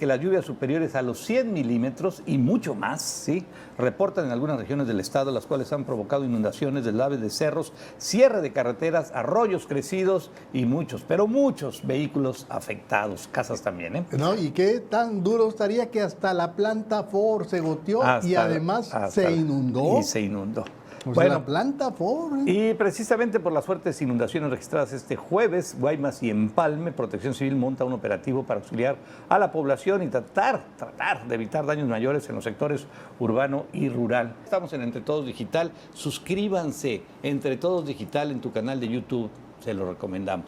que las lluvias superiores a los 100 milímetros y mucho más, ¿sí?, reportan en algunas regiones del estado, las cuales han provocado inundaciones, deslaves de cerros, cierre de carreteras, arroyos crecidos y muchos, pero muchos vehículos afectados, casas también, ¿eh? No, y qué tan duro estaría que hasta la planta Ford se goteó y además se inundó. Y se inundó. Pues bueno, la planta Ford. Y precisamente por las fuertes inundaciones registradas este jueves, Guaymas y Empalme, Protección Civil monta un operativo para auxiliar a la población y tratar de evitar daños mayores en los sectores urbano y rural. Estamos en Entre Todos Digital. Suscríbanse, Entre Todos Digital, en tu canal de YouTube. Se lo recomendamos.